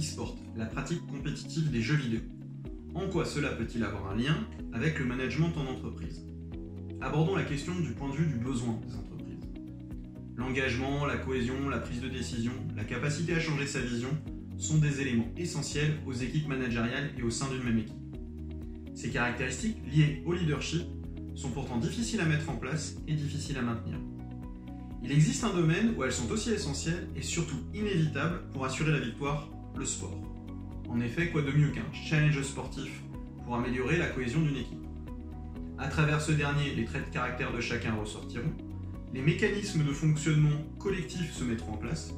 l'e-sport, la pratique compétitive des jeux vidéo. En quoi cela peut-il avoir un lien avec le management en entreprise? Abordons la question du point de vue du besoin des entreprises. L'engagement, la cohésion, la prise de décision, la capacité à changer sa vision sont des éléments essentiels aux équipes managériales et au sein d'une même équipe. Ces caractéristiques liées au leadership sont pourtant difficiles à mettre en place et difficiles à maintenir. Il existe un domaine où elles sont aussi essentielles et surtout inévitables pour assurer la victoire, le sport. En effet, quoi de mieux qu'un challenge sportif pour améliorer la cohésion d'une équipe? À travers ce dernier, les traits de caractère de chacun ressortiront, les mécanismes de fonctionnement collectif se mettront en place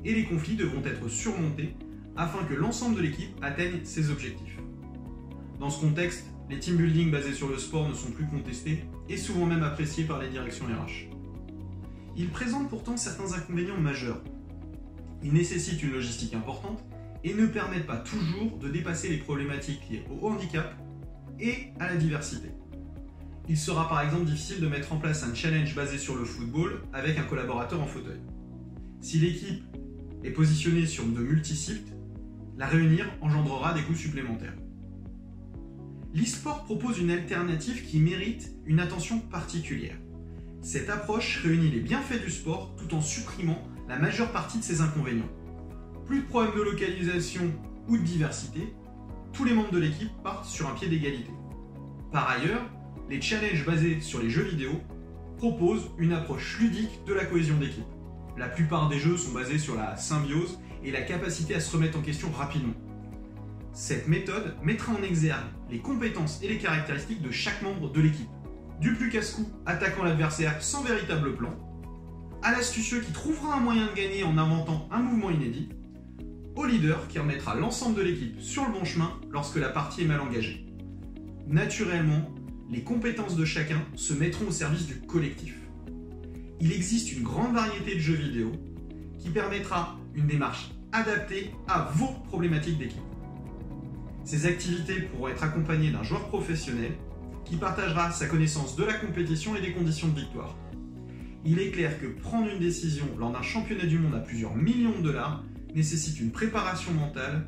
et les conflits devront être surmontés afin que l'ensemble de l'équipe atteigne ses objectifs. Dans ce contexte, les team building basés sur le sport ne sont plus contestés et souvent même appréciés par les directions RH. Ils présentent pourtant certains inconvénients majeurs. Ils nécessitent une logistique importante et ne permettent pas toujours de dépasser les problématiques liées au handicap et à la diversité. Il sera par exemple difficile de mettre en place un challenge basé sur le football avec un collaborateur en fauteuil. Si l'équipe est positionnée sur de multi-sites, la réunir engendrera des coûts supplémentaires. L'e-sport propose une alternative qui mérite une attention particulière. Cette approche réunit les bienfaits du sport tout en supprimant la majeure partie de ses inconvénients. Plus de problèmes de localisation ou de diversité, tous les membres de l'équipe partent sur un pied d'égalité. Par ailleurs, les challenges basés sur les jeux vidéo proposent une approche ludique de la cohésion d'équipe. La plupart des jeux sont basés sur la symbiose et la capacité à se remettre en question rapidement. Cette méthode mettra en exergue les compétences et les caractéristiques de chaque membre de l'équipe. Du plus casse-cou attaquant l'adversaire sans véritable plan, à l'astucieux qui trouvera un moyen de gagner en inventant un mouvement inédit, au leader qui remettra l'ensemble de l'équipe sur le bon chemin lorsque la partie est mal engagée. Naturellement, les compétences de chacun se mettront au service du collectif. Il existe une grande variété de jeux vidéo qui permettra une démarche adaptée à vos problématiques d'équipe. Ces activités pourront être accompagnées d'un joueur professionnel qui partagera sa connaissance de la compétition et des conditions de victoire. Il est clair que prendre une décision lors d'un championnat du monde à plusieurs millions de dollars nécessite une préparation mentale,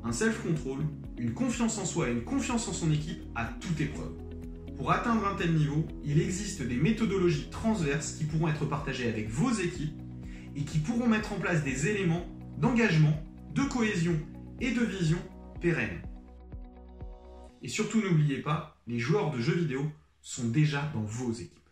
un self-control, une confiance en soi et une confiance en son équipe à toute épreuve. Pour atteindre un tel niveau, il existe des méthodologies transverses qui pourront être partagées avec vos équipes et qui pourront mettre en place des éléments d'engagement, de cohésion et de vision pérennes. Et surtout n'oubliez pas, les joueurs de jeux vidéo sont déjà dans vos équipes.